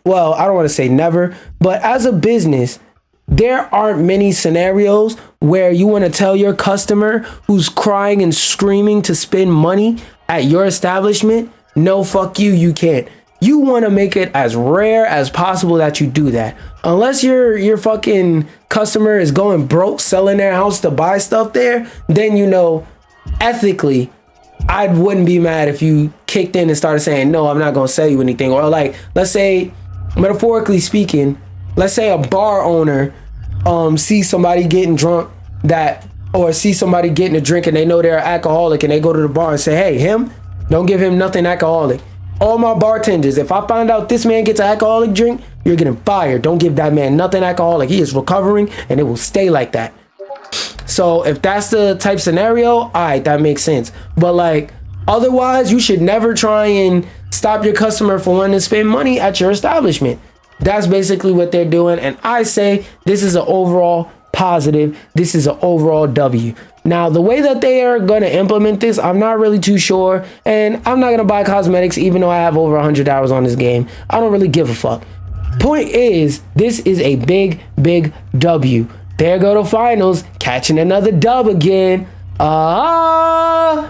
[SPEAKER 1] well, I don't want to say never, but as a business, there aren't many scenarios where you want to tell your customer who's crying and screaming to spend money at your establishment, no, fuck you, you can't. You want to make it as rare as possible that you do that. Unless your fucking customer is going broke selling their house to buy stuff there, then, you know, ethically, I wouldn't be mad if you kicked in and started saying, no, I'm not going to sell you anything. Or like, let's say, metaphorically speaking, let's say a bar owner sees somebody getting drunk or see somebody getting a drink and they know they're an alcoholic, and they go to the bar and say, hey, don't give him nothing alcoholic. All my bartenders, if I find out this man gets an alcoholic drink, you're getting fired. Don't give that man nothing alcoholic. He is recovering, and it will stay like that. So if that's the type scenario, all right, that makes sense. But like, otherwise, you should never try and stop your customer from wanting to spend money at your establishment. That's basically what they're doing. And I say this is an overall positive. This is an overall W. Now, the way that they are going to implement this, I'm not really too sure. And I'm not going to buy cosmetics, even though I have over 100 hours on this game. I don't really give a fuck. Point is, this is a big W. There go the finals, catching another dub again. To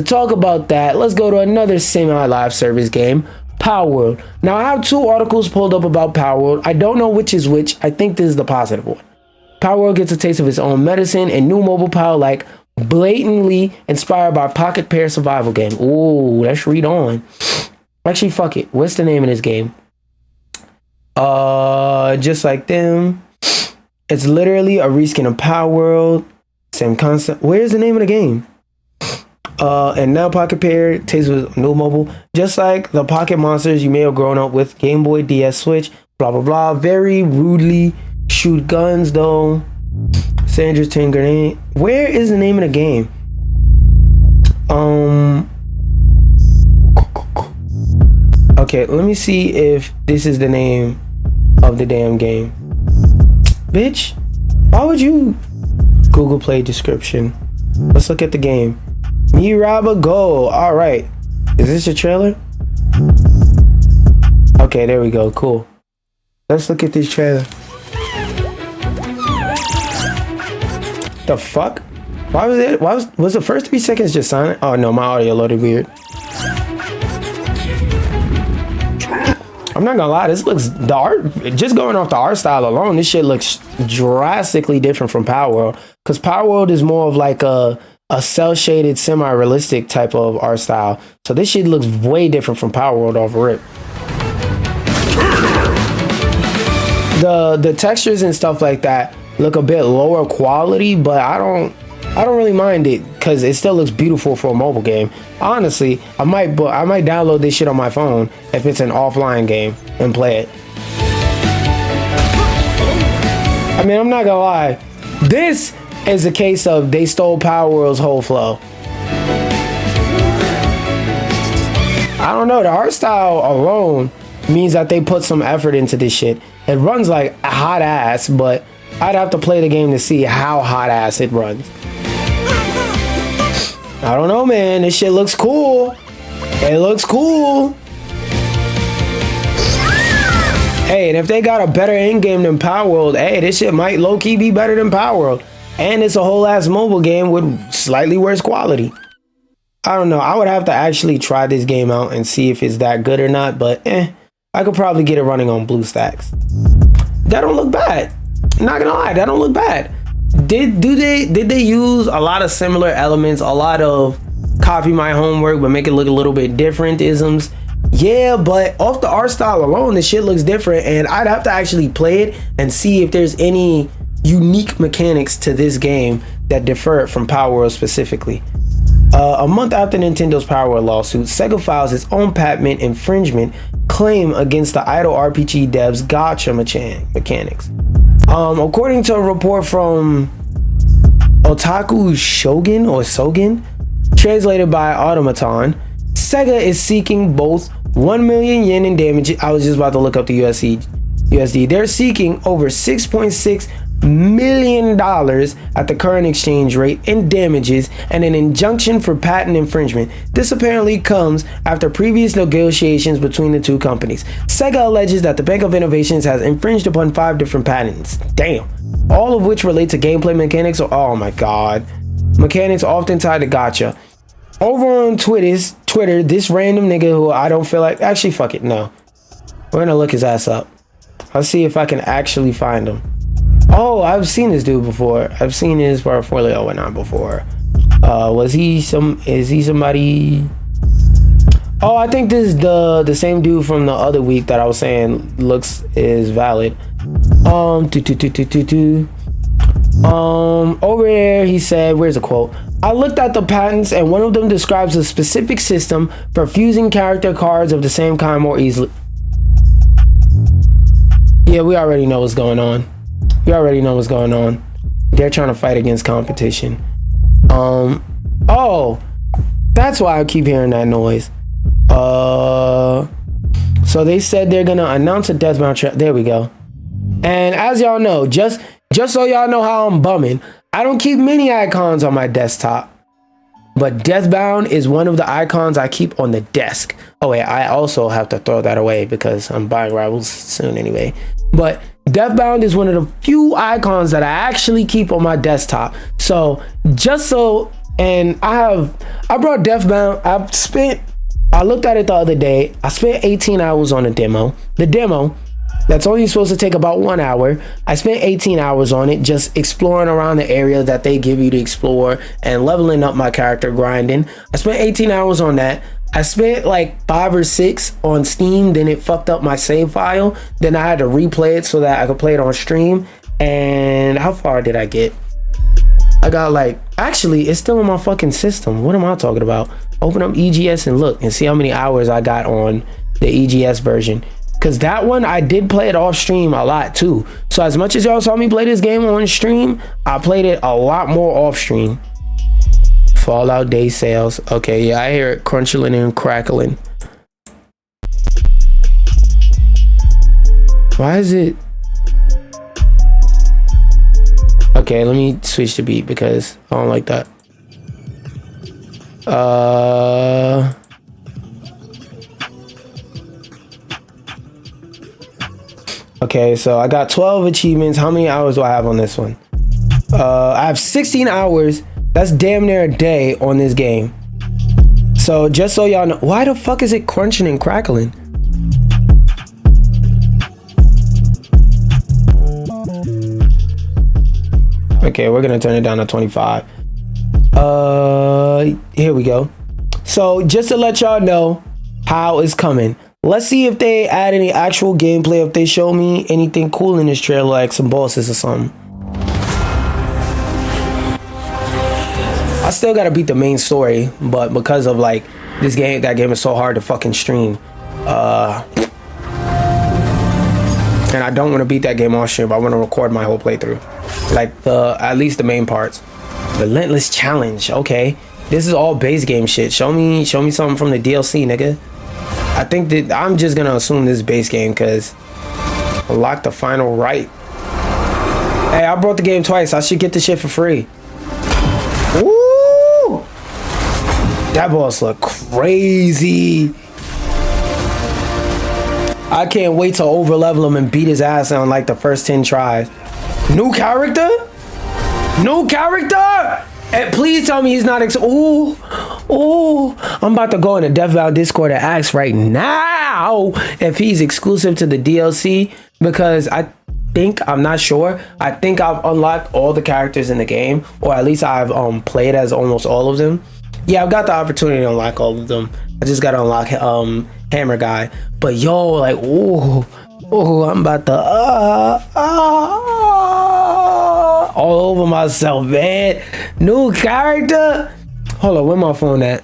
[SPEAKER 1] talk about that, let's go to another semi-live service game, Power World. Now I have 2 articles pulled up about Power World. I don't know which is which. I think this is the positive one. Power World gets a taste of its own medicine and new mobile power like blatantly inspired by Pocket Pair survival game. Ooh, let's read on. Actually, fuck it. What's the name of this game? Just like them. It's literally a reskin of Power World. Same concept. Where's the name of the game? And now Pocket Pair tastes with new mobile. Just like the Pocket Monsters you may have grown up with. Game Boy, DS, Switch, blah, blah, blah. Very rudely shoot guns, though. Sandra's 10 grenade. Where is the name of the game? Okay, let me see if this is the name of the damn game. Bitch, why would you Google Play description? Let's look at the game. Yajirobe Go. All right. Is this a trailer? Okay, there we go. Cool. Let's look at this trailer. The fuck? Why was it? Was the first 3 seconds just silent? Oh no, my audio loaded weird. I'm not gonna lie, this looks, the art, just going off the art style alone, this shit looks drastically different from Power World. Because Power World is more of like a cel-shaded, semi-realistic type of art style. So this shit looks way different from Power World off rip. The textures and stuff like that look a bit lower quality, but I don't really mind it because it still looks beautiful for a mobile game. Honestly, I might download this shit on my phone if it's an offline game and play it. I mean, I'm not gonna lie, this is a case of they stole Power World's whole flow. I don't know, the art style alone means that they put some effort into this shit. It runs like a hot ass, but I'd have to play the game to see how hot ass it runs. I don't know, man. This shit looks cool. It looks cool. Hey, and if they got a better end game than Power World, hey, this shit might low-key be better than Power World. And it's a whole ass mobile game with slightly worse quality. I don't know. I would have to actually try this game out and see if it's that good or not, but I could probably get it running on BlueStacks. That don't look bad. Not gonna lie, that don't look bad. Did they use a lot of similar elements, a lot of copy my homework but make it look a little bit different isms? Yeah, but off the art style alone, this shit looks different, and I'd have to actually play it and see if there's any unique mechanics to this game that differ from Power World specifically. A month after Nintendo's Power World lawsuit, Sega files its own patent infringement claim against the idle RPG devs' gacha mechanics. According to a report from Otaku Shogun, translated by Automaton, Sega is seeking both 1 million yen in damages. I was just about to look up the USD. They're seeking over $6.6 million at the current exchange rate in damages and an injunction for patent infringement. This apparently comes after previous negotiations between the two companies. Sega alleges that the Bank of Innovations has infringed upon 5 different patents. Damn. All of which relate to gameplay mechanics or, oh my god, mechanics often tied to gacha. Over on Twitter, this random nigga who I don't feel like, actually fuck it, no. We're gonna look his ass up. I'll see if I can actually find him. Oh, I've seen this dude before. I've seen his portfolio went on before. Is he somebody? Oh, I think this is the same dude from the other week that I was saying is valid. Over there he said, where's the quote? I looked at the patents and one of them describes a specific system for fusing character cards of the same kind more easily. Yeah, we already know what's going on. They're trying to fight against competition. Oh, that's why I keep hearing that noise. So they said they're gonna announce a Deathbound track. There we go. And as y'all know, just so y'all know how I'm bumming, I don't keep many icons on my desktop, but Deathbound is one of the icons I keep on the desk. Oh wait, I also have to throw that away because I'm buying Rivals soon anyway. But Deathbound is one of the few icons that I actually keep on my desktop. So and I brought Deathbound. I've spent I looked at it the other day. I spent 18 hours on the demo. The demo, that's only supposed to take about 1 hour. I spent 18 hours on it, just exploring around the area that they give you to explore and leveling up my character, grinding. I spent 18 hours on that. I spent like 5 or 6 on Steam, then it fucked up my save file. Then I had to replay it so that I could play it on stream. And how far did I get? I got like, actually, it's still in my fucking system. What am I talking about? Open up EGS and look and see how many hours I got on the EGS version. Because that one, I did play it off stream a lot too. So as much as y'all saw me play this game on stream, I played it a lot more off stream. Fallout Day sales. Okay, yeah, I hear it crunching and crackling. Why is it? Okay, let me switch the beat because I don't like that. Okay, so I got 12 achievements. How many hours do I have on this one? I have 16 hours. That's damn near a day on this game. So just so y'all know, why the fuck is it crunching and crackling? Okay, we're gonna turn it down to 25. Here we go. So just to let y'all know how it's coming. Let's see if they add any actual gameplay, if they show me anything cool in this trailer, like some bosses or something. I still gotta beat the main story, but because of like this game, that game is so hard to fucking stream. And I don't want to beat that game on stream. I want to record my whole playthrough, like at least the main parts. Relentless challenge. Okay, this is all base game shit. Show me something from the DLC, nigga. I think that I'm just gonna assume this is base game because unlock the final right. Hey, I brought the game twice. I should get the shit for free. Ooh, that boss look crazy. I can't wait to overlevel him and beat his ass on like the first 10 tries. New character? New character? And please tell me he's not ooh, I'm about to go in the Deathbound Discord and ask right now if he's exclusive to the DLC, because I'm not sure. I think I've unlocked all the characters in the game, or at least I've played as almost all of them. Yeah, I've got the opportunity to unlock all of them. I just gotta unlock Hammer Guy. But yo, like, ooh, I'm about to all over myself, man. New character. Hold on, where my phone at?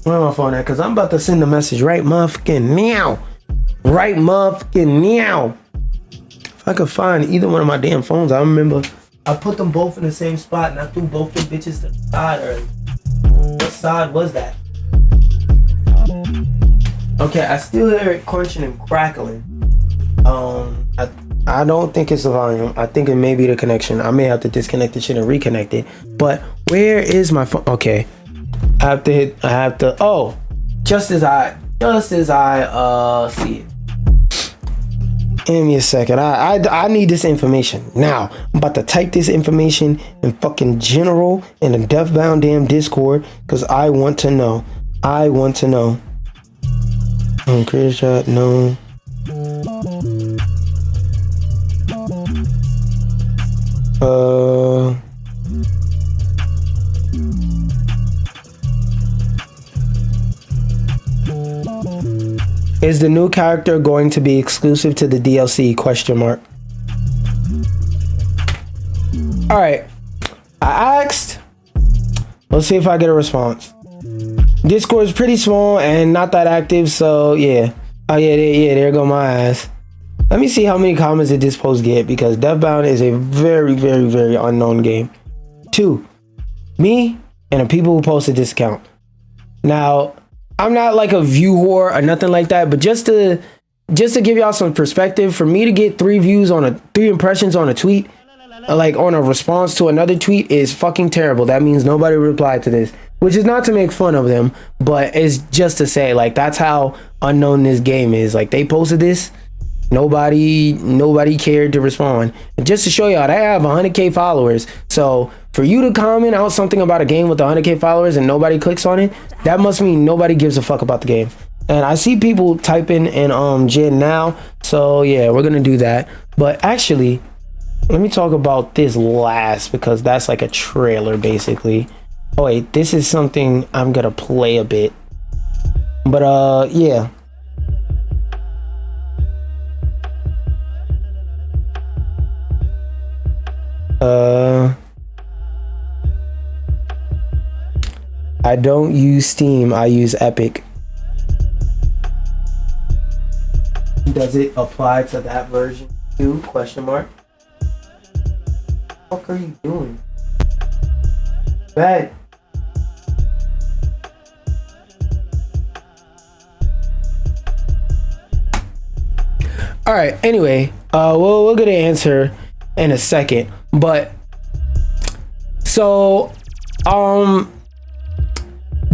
[SPEAKER 1] Where my phone at? Cause I'm about to send a message right motherfucking now. Right motherfucking now. If I could find either one of my damn phones, I remember I put them both in the same spot and I threw both the bitches to the side early. What side was that? Okay, I still hear it crunching and crackling. I don't think it's the volume. I think it may be the connection. I may have to disconnect the shit and reconnect it. But where is my phone? Okay, I have to. Oh, just as I see it. Give me a second. I need this information now. I'm about to type this information in fucking general in the Deathbound damn Discord because I want to know. I want to know. Creator shot, no. Is the new character going to be exclusive to the DLC? Question mark. All right, I asked. Let's see if I get a response. Discord is pretty small and not that active, so yeah. Oh yeah, there go my ass. Let me see how many comments did this post get, because Deathbound is a very, very, very unknown game. 2, me and the people who posted this account. Now, I'm not like a view whore or nothing like that, but just to give y'all some perspective, for me to get 3 impressions on a tweet, like on a response to another tweet, is fucking terrible. That means nobody replied to this, which is not to make fun of them, but it's just to say, like, that's how unknown this game is. Like, they posted this, nobody cared to respond. And just to show y'all, they have 100K followers. So For you to comment out something about a game with 100K followers and nobody clicks on it, that must mean nobody gives a fuck about the game. And I see people typing in Gen now, so yeah, we're gonna do that. But actually, let me talk about this last, because that's like a trailer basically. Oh wait, this is something I'm gonna play a bit. But yeah. I don't use Steam, I use Epic. Does it apply to that version too? Question mark. What the fuck are you doing? Bad. All right, anyway, we'll get an answer in a second, but so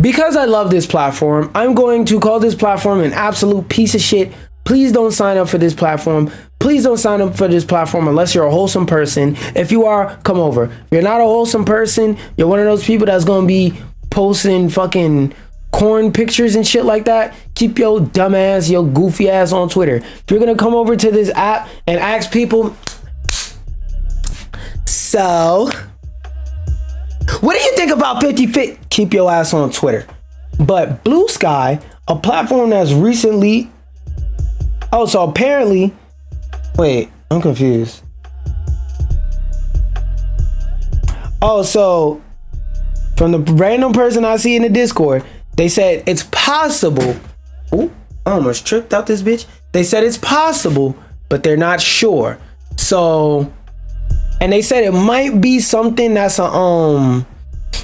[SPEAKER 1] because I love this platform, I'm going to call this platform an absolute piece of shit. Please don't sign up for this platform. Please don't sign up for this platform unless you're a wholesome person. If you are, come over. If you're not a wholesome person, you're one of those people that's gonna be posting fucking corn pictures and shit like that, keep your dumb ass, your goofy ass on Twitter. If you're gonna come over to this app and ask people, so what do you think about 50 Fit? Keep your ass on Twitter. But Blue Sky, a platform that's recently, oh, so apparently, wait, I'm confused. Oh, so from the random person I see in the Discord, they said it's possible. Ooh, I almost tripped out this bitch. They said it's possible, but they're not sure. So, and they said it might be something that's a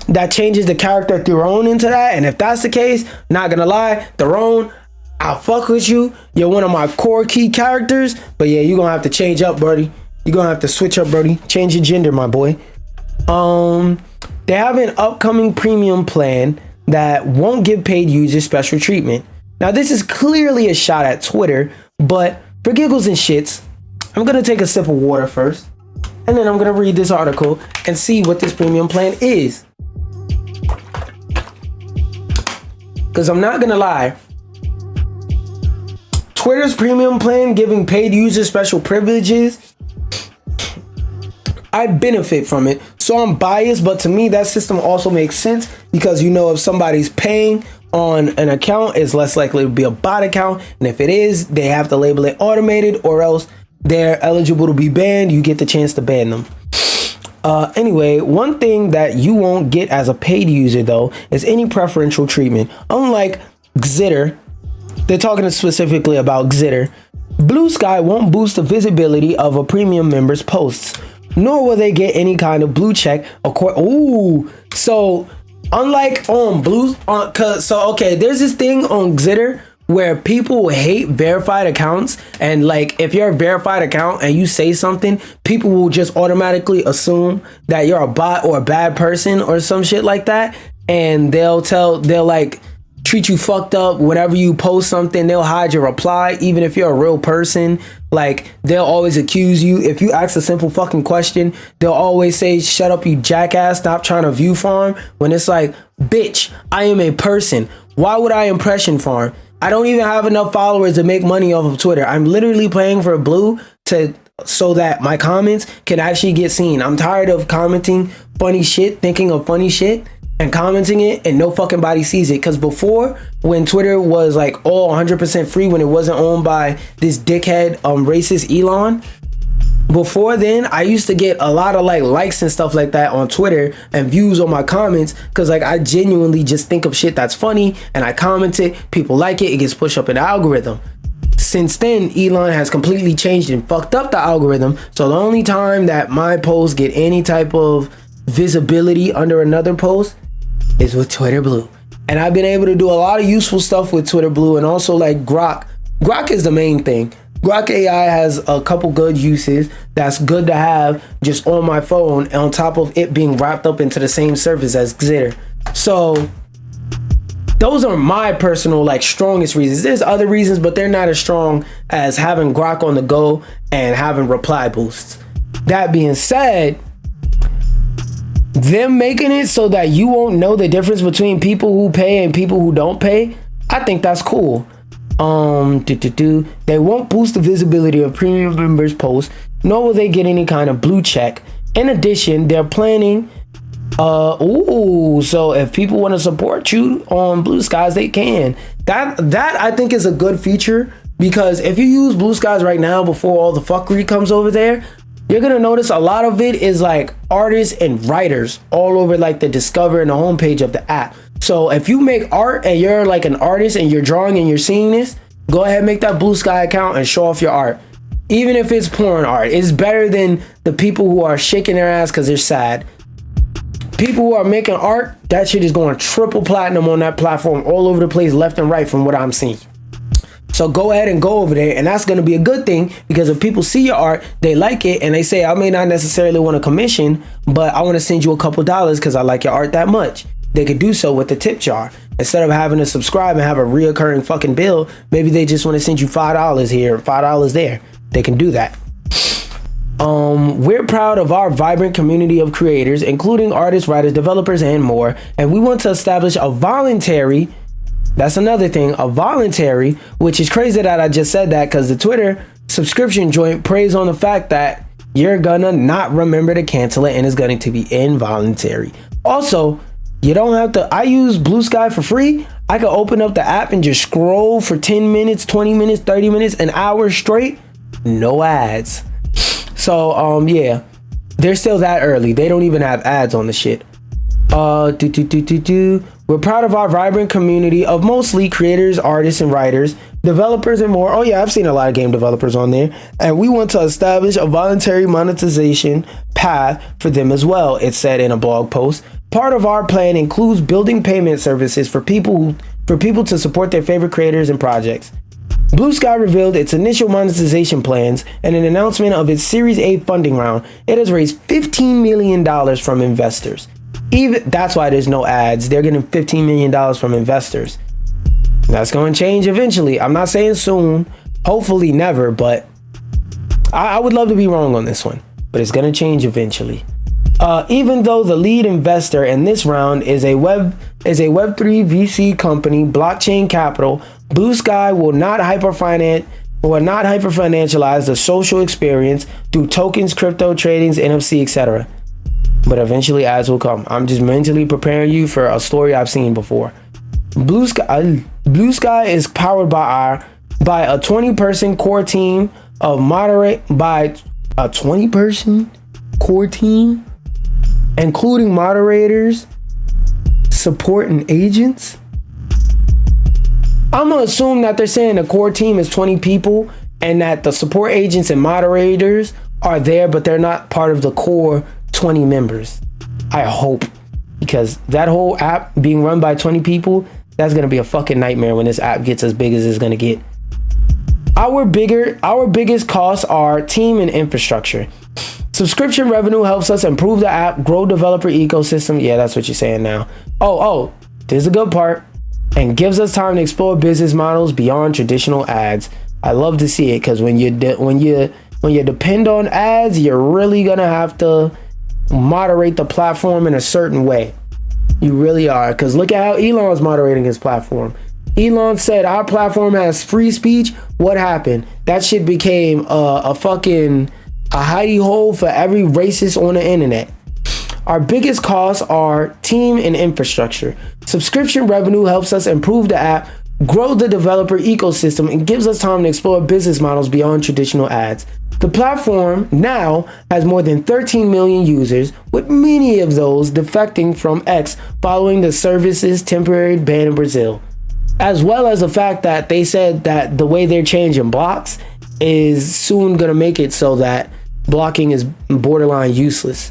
[SPEAKER 1] that changes the character Theron into that. And if that's the case, not gonna lie, Theron, I'll fuck with you. You're one of my core key characters. But yeah, you're gonna have to change up, buddy. You're gonna have to switch up, buddy. Change your gender, my boy. They have an upcoming premium plan that won't give paid users special treatment. Now, this is clearly a shot at Twitter, but for giggles and shits, I'm gonna take a sip of water first, and then I'm gonna read this article and see what this premium plan is. Because I'm not gonna lie, Twitter's premium plan giving paid users special privileges, I benefit from it, so I'm biased, but to me that system also makes sense, because you know, if somebody's paying on an account, it's less likely to be a bot account, and if it is, they have to label it automated, or else they're eligible to be banned. You get the chance to ban them. Anyway, one thing that you won't get as a paid user though is any preferential treatment. Unlike Xitter, they're talking specifically about Xitter, Blue Sky won't boost the visibility of a premium member's posts, nor will they get any kind of blue check. Ooh, so unlike on okay, there's this thing on Xitter where people hate verified accounts, and like if you're a verified account and you say something, people will just automatically assume that you're a bot or a bad person or some shit like that, and they'll like treat you fucked up whenever you post something. They'll hide your reply even if you're a real person. Like, they'll always accuse you. If you ask a simple fucking question, they'll always say, shut up, you jackass, stop trying to view farm, when it's like, bitch, I am a person. Why would I impression farm? I don't even have enough followers to make money off of Twitter. I'm literally paying for Blue so that my comments can actually get seen. I'm tired of commenting funny shit, thinking of funny shit, and commenting it, and no fucking body sees it. Because before, when Twitter was like all 100% free, when it wasn't owned by this dickhead racist Elon, before then I used to get a lot of like likes and stuff like that on Twitter and views on my comments, because like I genuinely just think of shit that's funny and I comment it, people like it, it gets pushed up in the algorithm. Since then, Elon has completely changed and fucked up the algorithm, so the only time that my posts get any type of visibility under another post is with Twitter Blue. And I've been able to do a lot of useful stuff with Twitter Blue, and also like Grok is the main thing. Grok AI has a couple good uses that's good to have just on my phone, on top of it being wrapped up into the same service as Xitter. So those are my personal like strongest reasons. There's other reasons, but they're not as strong as having Grok on the go and having reply boosts. That being said, them making it so that you won't know the difference between people who pay and people who don't pay, I think that's cool. They won't boost the visibility of premium members' posts, nor will they get any kind of blue check. In addition, they're planning so if people want to support you on Blue Skies, they can. That I think is a good feature, because if you use Blue Skies right now before all the fuckery comes over there, you're gonna notice a lot of it is like artists and writers all over like the Discover and the homepage of the app. So if you make art and you're like an artist and you're drawing and you're seeing this, go ahead and make that Blue Sky account and show off your art. Even if it's porn art, it's better than the people who are shaking their ass because they're sad. People who are making art, that shit is going triple platinum on that platform all over the place, left and right, from what I'm seeing. So go ahead and go over there, and that's going to be a good thing, because if people see your art, they like it, and they say, I may not necessarily want a commission, but I want to send you a couple dollars because I like your art that much. They could do so with the tip jar. Instead of having to subscribe and have a reoccurring fucking bill, maybe they just want to send you $5 here, $5 there. They can do that. We're proud of our vibrant community of creators, including artists, writers, developers, and more. And we want to establish a voluntary, that's another thing, a voluntary, which is crazy that I just said that, because the Twitter subscription joint preys on the fact that you're gonna not remember to cancel it and it's going to be involuntary. Also, you don't have to, I use Blue Sky for free. I can open up the app and just scroll for 10 minutes, 20 minutes, 30 minutes, an hour straight. No ads. So, yeah, they're still that early. They don't even have ads on the shit. We're proud of our vibrant community of mostly creators, artists, and writers, developers, and more. Oh yeah, I've seen a lot of game developers on there. And we want to establish a voluntary monetization path for them as well, it said in a blog post. Part of our plan includes building payment services for people to support their favorite creators and projects. Blue Sky revealed its initial monetization plans and an announcement of its Series A funding round. It has raised $15 million from investors. That's why there's no ads. They're getting $15 million from investors. That's going to change eventually. I'm not saying soon, hopefully never, but I would love to be wrong on this one, but it's going to change eventually. Even though the lead investor in this round is a Web3 VC company, Blockchain Capital, Blue Sky will not hyperfinancialize the social experience through tokens, crypto tradings, NFC, etc. But eventually ads will come. I'm just mentally preparing you for a story I've seen before. Blue Sky is powered by a 20-person core team of including moderators, support, and agents. I'm gonna assume that they're saying the core team is 20 people and that the support agents and moderators are there, but they're not part of the core 20 members. I hope, because that whole app being run by 20 people, that's gonna be a fucking nightmare when this app gets as big as it's gonna get. Our biggest costs are team and infrastructure. Subscription revenue helps us improve the app, grow developer ecosystem. Yeah, that's what you're saying now. Oh, this is a good part. And gives us time to explore business models beyond traditional ads. I love to see it, because when you depend on ads, you're really gonna have to moderate the platform in a certain way. You really are, because look at how Elon's moderating his platform. Elon said our platform has free speech. What happened? That shit became a hidey hole for every racist on the internet. Our biggest costs are team and infrastructure. Subscription revenue helps us improve the app, grow the developer ecosystem, and gives us time to explore business models beyond traditional ads. The platform now has more than 13 million users, with many of those defecting from X following the service's temporary ban in Brazil. As well as the fact that they said that the way they're changing blocks is soon going to make it so that blocking is borderline useless.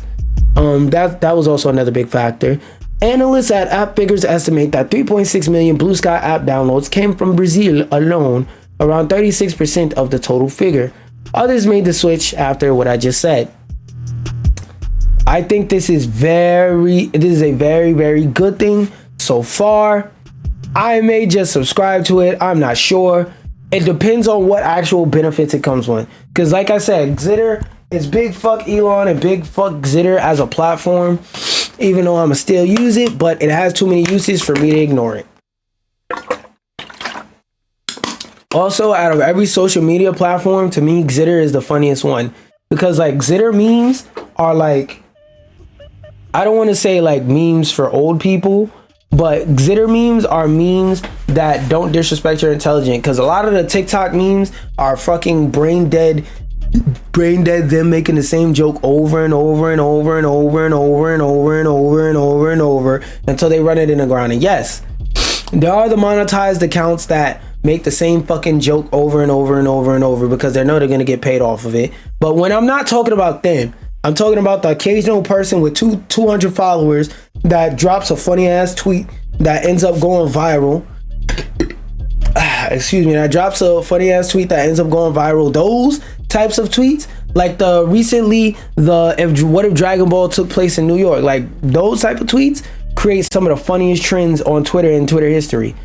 [SPEAKER 1] That was also another big factor. Analysts at App Figures estimate that 3.6 million Blue Sky app downloads came from Brazil alone, around 36% of the total figure. Others made the switch after what I just said. I think this is a very, very good thing so far. I may just subscribe to it. I'm not sure. It depends on what actual benefits it comes with. Because like I said, Xitter is big fuck Elon and big fuck Xitter as a platform. even though I'ma still use it, but it has too many uses for me to ignore it. Also, out of every social media platform, to me, Xitter is the funniest one. Because, like, Xitter memes are, like, I don't want to say, like, memes for old people, but Xitter memes are memes that don't disrespect your intelligence. Because a lot of the TikTok memes are fucking brain dead, them making the same joke over and over and over and over and over and over and over and over and over until they run it in the ground. And yes, there are the monetized accounts that make the same fucking joke over and over and over and over because they know they're gonna get paid off of it. But when I'm not talking about them, I'm talking about the occasional person with 200 followers that drops a funny ass tweet that ends up going viral. Excuse me, that drops a funny ass tweet that ends up going viral. Those types of tweets, like the recently what if Dragon Ball took place in New York, like those type of tweets create some of the funniest trends on Twitter and Twitter history.